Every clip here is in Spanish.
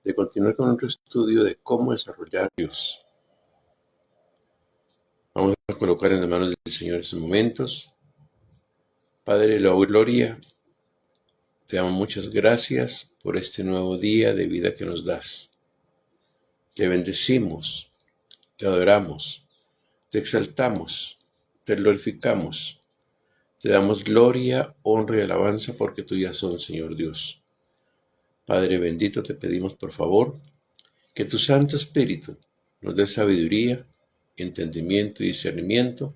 de continuar con nuestro estudio de cómo desarrollar a Dios. Vamos a colocar en las manos del Señor estos momentos. Padre de la gloria, te damos muchas gracias por este nuevo día de vida que nos das. Te bendecimos, te adoramos, te exaltamos, te glorificamos. Te damos gloria, honra y alabanza porque tuyas son, Señor Dios. Padre bendito, te pedimos por favor que tu Santo Espíritu nos dé sabiduría, entendimiento y discernimiento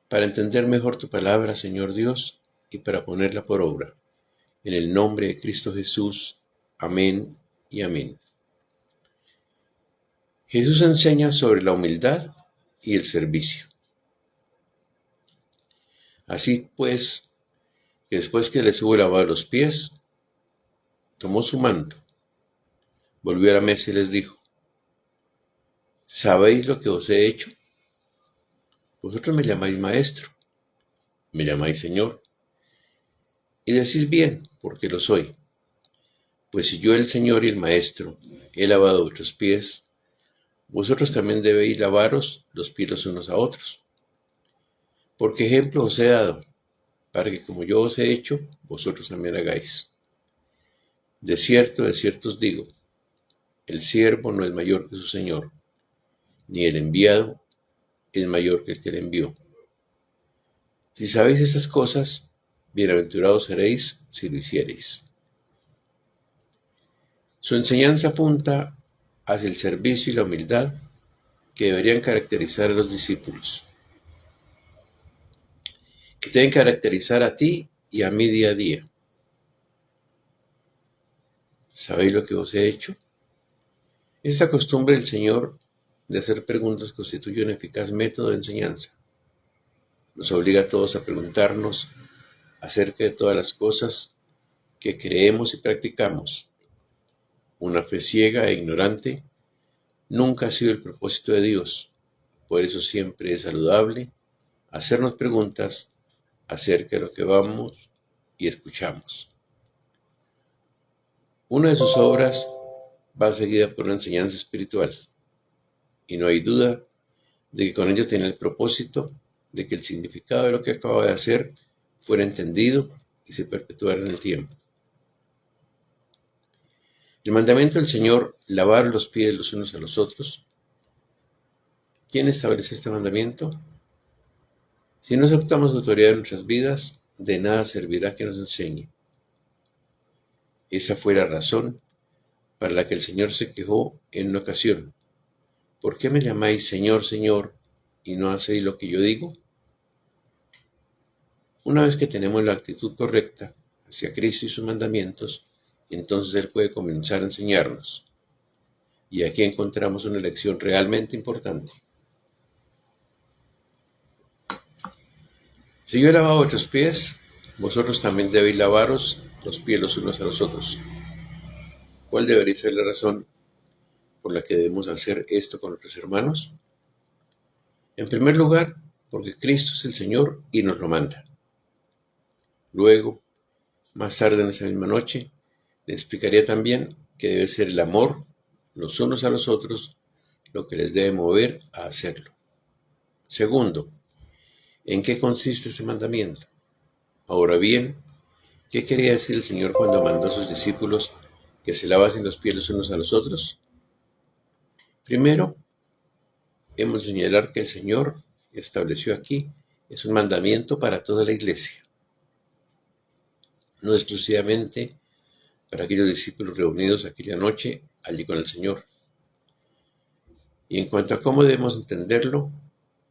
para entender mejor tu palabra, Señor Dios, y para ponerla por obra. En el nombre de Cristo Jesús. Amén y amén. Jesús enseña sobre la humildad y el servicio. Así pues, que después que les hubo lavado los pies, tomó su manto, volvió a la mesa y les dijo: ¿sabéis lo que os he hecho? Vosotros me llamáis maestro, me llamáis Señor, y decís bien, porque lo soy. Pues si yo, el Señor y el Maestro, he lavado vuestros pies, vosotros también debéis lavaros los pies los unos a otros. Porque ejemplo os he dado, para que como yo os he hecho, vosotros también hagáis. De cierto os digo, el siervo no es mayor que su Señor, ni el enviado es mayor que el que le envió. Si sabéis estas cosas, bienaventurados seréis si lo hiciereis. Su enseñanza apunta hacia el servicio y la humildad que deberían caracterizar a los discípulos, que deben caracterizar a ti y a mí día a día. ¿Sabéis lo que os he hecho? Esta costumbre del Señor de hacer preguntas constituye un eficaz método de enseñanza. Nos obliga a todos a preguntarnos acerca de todas las cosas que creemos y practicamos. Una fe ciega e ignorante nunca ha sido el propósito de Dios. Por eso siempre es saludable hacernos preguntas acerca de lo que vamos y escuchamos. Una de sus obras va seguida por una enseñanza espiritual, y no hay duda de que con ello tiene el propósito de que el significado de lo que acaba de hacer fuera entendido y se perpetuara en el tiempo. El mandamiento del Señor, lavar los pies los unos a los otros. ¿Quién establece este mandamiento? Si no aceptamos la autoridad de nuestras vidas, de nada servirá que nos enseñe. Esa fue la razón para la que el Señor se quejó en una ocasión. ¿Por qué me llamáis Señor, Señor, y no hacéis lo que yo digo? Una vez que tenemos la actitud correcta hacia Cristo y sus mandamientos, entonces Él puede comenzar a enseñarnos. Y aquí encontramos una lección realmente importante. Si yo he lavado vuestros pies, vosotros también debéis lavaros los pies los unos a los otros. ¿Cuál debería ser la razón por la que debemos hacer esto con nuestros hermanos? En primer lugar, porque Cristo es el Señor y nos lo manda. Luego, más tarde en esa misma noche, le explicaría también que debe ser el amor los unos a los otros lo que les debe mover a hacerlo. Segundo, ¿en qué consiste ese mandamiento? Ahora bien, ¿qué quería decir el Señor cuando mandó a sus discípulos que se lavasen los pies los unos a los otros? Primero, hemos de señalar que el Señor estableció aquí es un mandamiento para toda la iglesia, no exclusivamente para aquellos discípulos reunidos aquella noche allí con el Señor. Y en cuanto a cómo debemos entenderlo,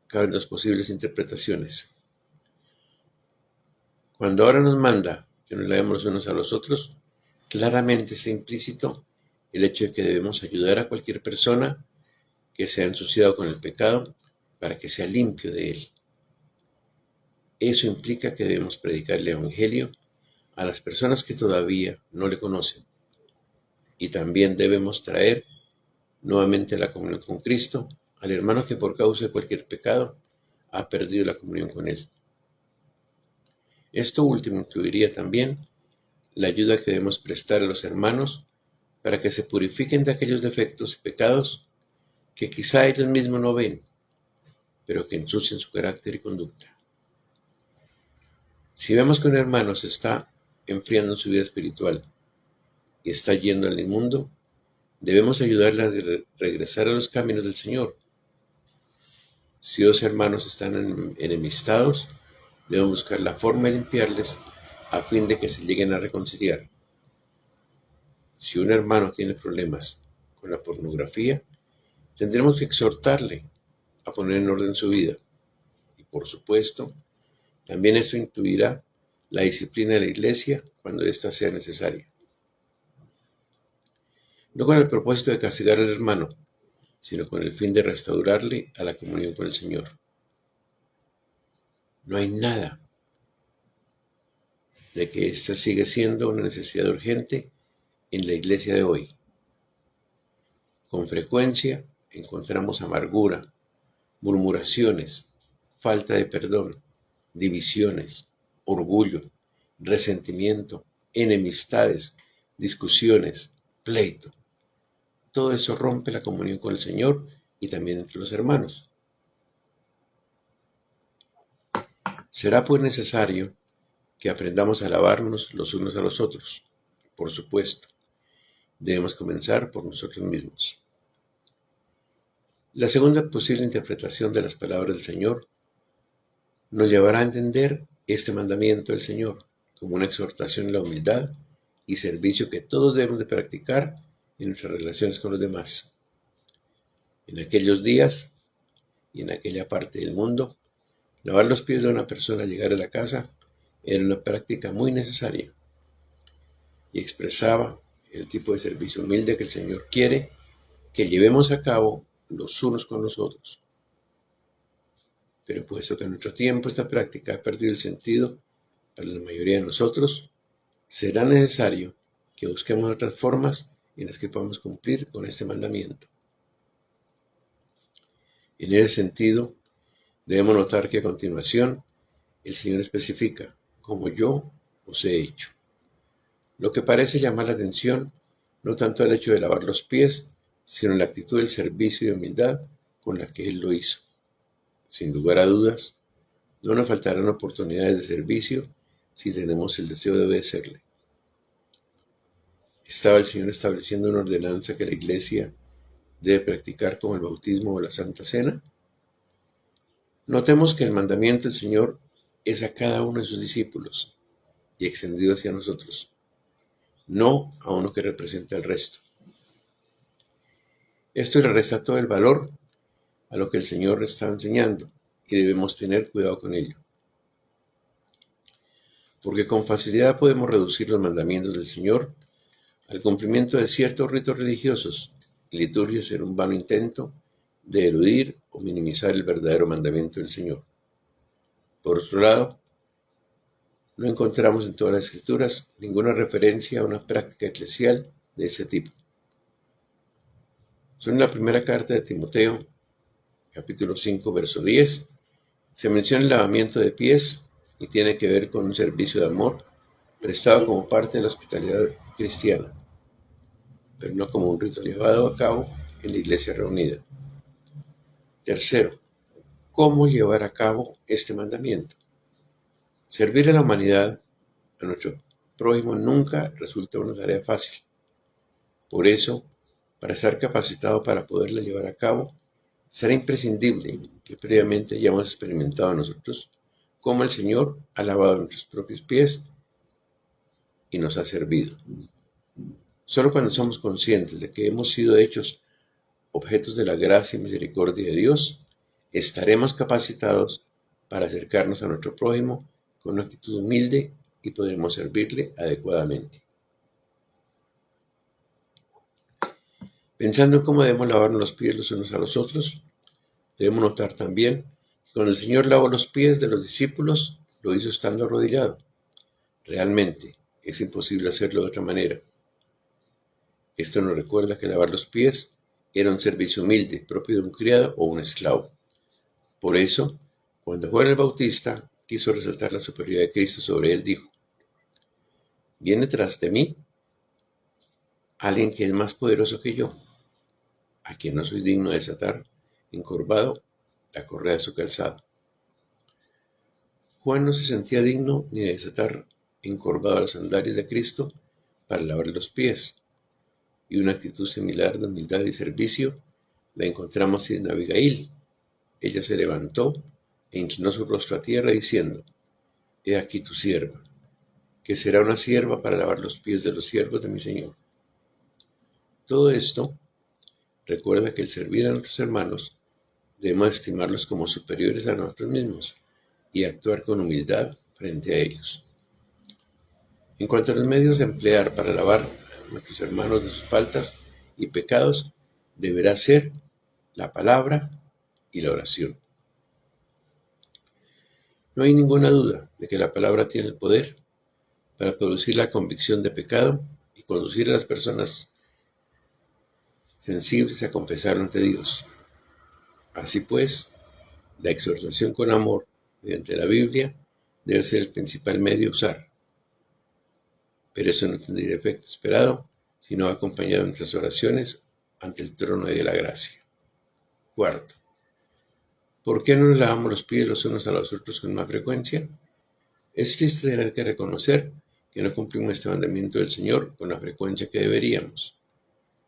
caben dos posibles interpretaciones. Cuando ahora nos manda que nos lavemos los unos a los otros, claramente está implícito el hecho de que debemos ayudar a cualquier persona que se ha ensuciado con el pecado para que sea limpio de él. Eso implica que debemos predicar el Evangelio a las personas que todavía no le conocen. Y también debemos traer nuevamente a la comunión con Cristo al hermano que por causa de cualquier pecado ha perdido la comunión con Él. Esto último incluiría también la ayuda que debemos prestar a los hermanos para que se purifiquen de aquellos defectos y pecados que quizá ellos mismos no ven, pero que ensucian su carácter y conducta. Si vemos que un hermano se está enfriando en su vida espiritual y está yendo al inmundo, debemos ayudarle a regresar a los caminos del Señor. Si dos hermanos están enemistados, debemos buscar la forma de limpiarles a fin de que se lleguen a reconciliar. Si un hermano tiene problemas con la pornografía, tendremos que exhortarle a poner en orden su vida. Y por supuesto, también esto incluirá la disciplina de la iglesia cuando ésta sea necesaria. No con el propósito de castigar al hermano, sino con el fin de restaurarle a la comunión con el Señor. No hay nada de que esta sigue siendo una necesidad urgente en la iglesia de hoy. Con frecuencia encontramos amargura, murmuraciones, falta de perdón, divisiones, orgullo, resentimiento, enemistades, discusiones, pleito. Todo eso rompe la comunión con el Señor y también entre los hermanos. Será pues necesario que aprendamos a alabarnos los unos a los otros. Por supuesto, debemos comenzar por nosotros mismos. La segunda posible interpretación de las palabras del Señor nos llevará a entender este mandamiento del Señor como una exhortación a la humildad y servicio que todos debemos de practicar en nuestras relaciones con los demás. En aquellos días y en aquella parte del mundo, lavar los pies de una persona al llegar a la casa era una práctica muy necesaria y expresaba el tipo de servicio humilde que el Señor quiere que llevemos a cabo los unos con los otros. Pero puesto que en nuestro tiempo esta práctica ha perdido el sentido para la mayoría de nosotros, será necesario que busquemos otras formas en las que podamos cumplir con este mandamiento. En ese sentido, debemos notar que a continuación el Señor especifica, como yo os he hecho. Lo que parece llamar la atención no tanto el hecho de lavar los pies, sino la actitud del servicio y de humildad con la que Él lo hizo. Sin lugar a dudas, no nos faltarán oportunidades de servicio si tenemos el deseo de obedecerle. ¿Estaba el Señor estableciendo una ordenanza que la Iglesia debe practicar como el bautismo o la Santa Cena? Notemos que el mandamiento del Señor es a cada uno de sus discípulos y extendido hacia nosotros, no a uno que representa al resto. Esto le resta todo el valor a lo que el Señor está enseñando y debemos tener cuidado con ello. Porque con facilidad podemos reducir los mandamientos del Señor al cumplimiento de ciertos ritos religiosos y liturgias en un vano intento de eludir o minimizar el verdadero mandamiento del Señor. Por otro lado, no encontramos en todas las Escrituras ninguna referencia a una práctica eclesial de ese tipo. Solo en la primera carta de Timoteo, capítulo 5, verso 10, se menciona el lavamiento de pies y tiene que ver con un servicio de amor prestado como parte de la hospitalidad cristiana, pero no como un rito llevado a cabo en la iglesia reunida. Tercero, ¿cómo llevar a cabo este mandamiento? Servir a la humanidad, a nuestro prójimo, nunca resulta una tarea fácil. Por eso, para estar capacitado para poderla llevar a cabo, será imprescindible que previamente hayamos experimentado nosotros cómo el Señor ha lavado nuestros propios pies y nos ha servido. Solo cuando somos conscientes de que hemos sido hechos objetos de la gracia y misericordia de Dios, estaremos capacitados para acercarnos a nuestro prójimo con una actitud humilde y podremos servirle adecuadamente. Pensando en cómo debemos lavarnos los pies los unos a los otros, debemos notar también que cuando el Señor lavó los pies de los discípulos, lo hizo estando arrodillado. Realmente es imposible hacerlo de otra manera. Esto nos recuerda que lavar los pies era un servicio humilde, propio de un criado o un esclavo. Por eso, cuando Juan el Bautista quiso resaltar la superioridad de Cristo sobre él, dijo: «Viene tras de mí alguien que es más poderoso que yo, a quien no soy digno de desatar encorvado la correa de su calzado. Juan no se sentía digno ni de desatar encorvado las sandalias de Cristo para lavarle los pies, y una actitud similar de humildad y servicio la encontramos en Abigail. Ella se levantó e inclinó su rostro a tierra diciendo: He aquí tu sierva, que será una sierva para lavar los pies de los siervos de mi Señor. Todo esto recuerda que el servir a nuestros hermanos debemos estimarlos como superiores a nosotros mismos y actuar con humildad frente a ellos. En cuanto a los medios de emplear para lavar a nuestros hermanos de sus faltas y pecados, deberá ser la palabra y la oración. No hay ninguna duda de que la palabra tiene el poder para producir la convicción de pecado y conducir a las personas sensibles a confesarlo ante Dios. Así pues, la exhortación con amor mediante la Biblia debe ser el principal medio a usar. Pero eso no tendría el efecto esperado si no va acompañado de nuestras oraciones ante el trono de la gracia. Cuarto, ¿por qué no nos lavamos los pies los unos a los otros con más frecuencia? Es triste tener que reconocer que no cumplimos este mandamiento del Señor con la frecuencia que deberíamos.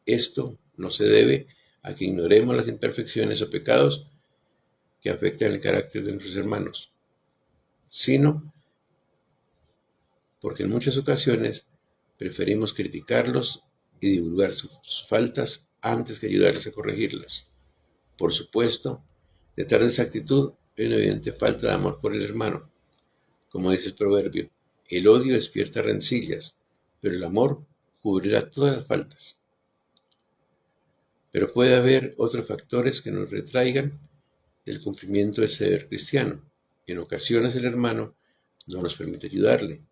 Esto no se debe a que ignoremos las imperfecciones o pecados que afectan el carácter de nuestros hermanos, sino porque en muchas ocasiones preferimos criticarlos y divulgar sus faltas antes que ayudarles a corregirlas. Por supuesto, detrás de esa actitud hay una evidente falta de amor por el hermano. Como dice el proverbio, el odio despierta rencillas, pero el amor cubrirá todas las faltas. Pero puede haber otros factores que nos retraigan del cumplimiento de ese deber cristiano. En ocasiones el hermano no nos permite ayudarle.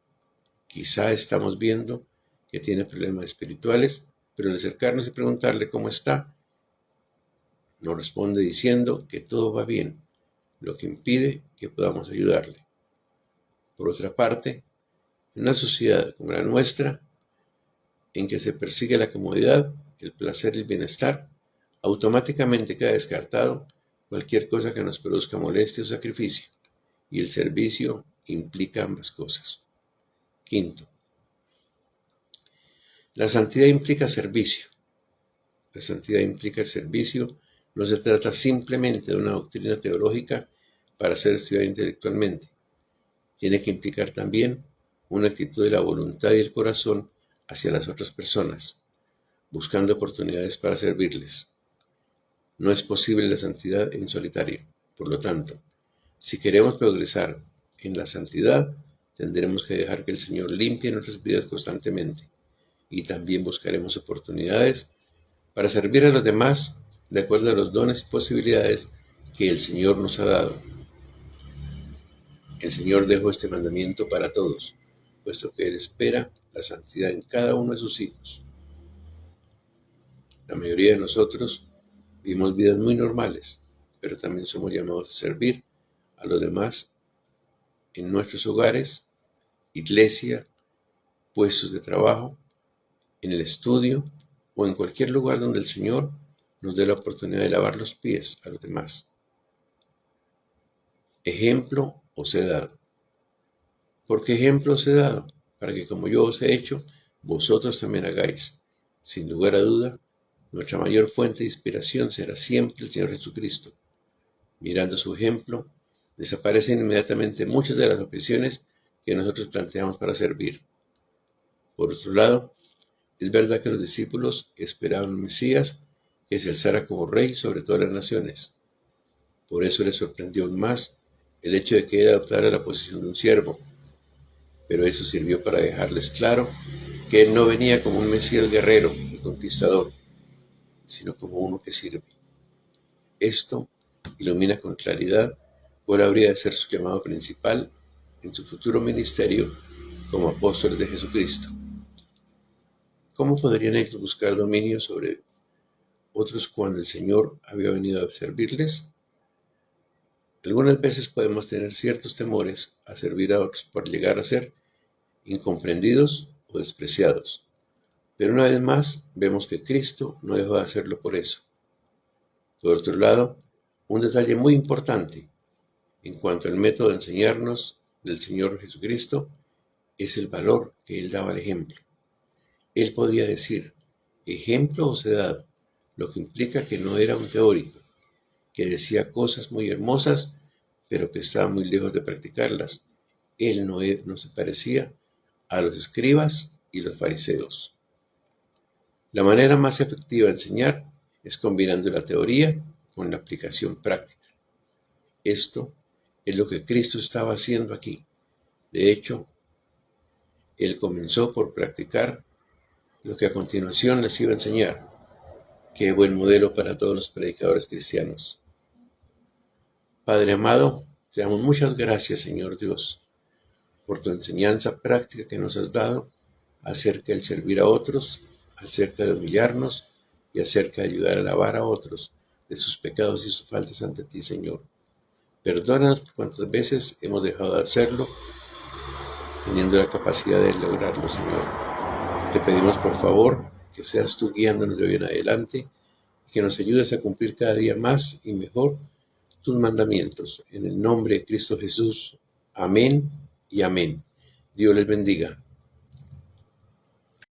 Quizá estamos viendo que tiene problemas espirituales, pero al acercarnos y preguntarle cómo está, nos responde diciendo que todo va bien, lo que impide que podamos ayudarle. Por otra parte, en una sociedad como la nuestra, en que se persigue la comodidad, el placer y el bienestar, automáticamente queda descartado cualquier cosa que nos produzca molestia o sacrificio, y el servicio implica ambas cosas. Quinto, la santidad implica servicio. La santidad implica el servicio. No se trata simplemente de una doctrina teológica para ser estudiada intelectualmente. Tiene que implicar también una actitud de la voluntad y el corazón hacia las otras personas, buscando oportunidades para servirles. No es posible la santidad en solitario. Por lo tanto, si queremos progresar en la santidad, tendremos que dejar que el Señor limpie nuestras vidas constantemente, y también buscaremos oportunidades para servir a los demás de acuerdo a los dones y posibilidades que el Señor nos ha dado. El Señor dejó este mandamiento para todos, puesto que Él espera la santidad en cada uno de sus hijos. La mayoría de nosotros vivimos vidas muy normales, pero también somos llamados a servir a los demás en nuestros hogares, iglesia, puestos de trabajo, en el estudio o en cualquier lugar donde el Señor nos dé la oportunidad de lavar los pies a los demás. Ejemplo os he dado. ¿Por qué ejemplo os he dado? Para que como yo os he hecho, vosotros también hagáis. Sin lugar a duda, nuestra mayor fuente de inspiración será siempre el Señor Jesucristo. Mirando su ejemplo, desaparecen inmediatamente muchas de las objeciones que nosotros planteamos para servir. Por otro lado, es verdad que los discípulos esperaban un Mesías que se alzara como rey sobre todas las naciones. Por eso les sorprendió aún más el hecho de que él adoptara la posición de un siervo. Pero eso sirvió para dejarles claro que él no venía como un Mesías guerrero y conquistador, sino como uno que sirve. Esto ilumina con claridad cuál habría de ser su llamado principal en su futuro ministerio como apóstoles de Jesucristo. ¿Cómo podrían ellos buscar dominio sobre otros cuando el Señor había venido a servirles? Algunas veces podemos tener ciertos temores a servir a otros por llegar a ser incomprendidos o despreciados. Pero una vez más vemos que Cristo no dejó de hacerlo por eso. Por otro lado, un detalle muy importante en cuanto al método de enseñarnos del Señor Jesucristo es el valor que Él daba al ejemplo. Él podía decir, ejemplo o sedad, lo que implica que no era un teórico, que decía cosas muy hermosas, pero que estaba muy lejos de practicarlas. Él no se parecía a los escribas y los fariseos. La manera más efectiva de enseñar es combinando la teoría con la aplicación práctica. Esto es lo que Cristo estaba haciendo aquí. De hecho, Él comenzó por practicar lo que a continuación les iba a enseñar. Qué buen modelo para todos los predicadores cristianos. Padre amado, te damos muchas gracias, Señor Dios, por tu enseñanza práctica que nos has dado acerca del servir a otros, acerca de humillarnos y acerca de ayudar a alabar a otros de sus pecados y sus faltas ante ti, Señor. Perdónanos por cuantas veces hemos dejado de hacerlo, teniendo la capacidad de lograrlo, Señor. Te pedimos, por favor, que seas tú guiándonos de hoy en adelante y que nos ayudes a cumplir cada día más y mejor tus mandamientos. En el nombre de Cristo Jesús. Amén y amén. Dios les bendiga.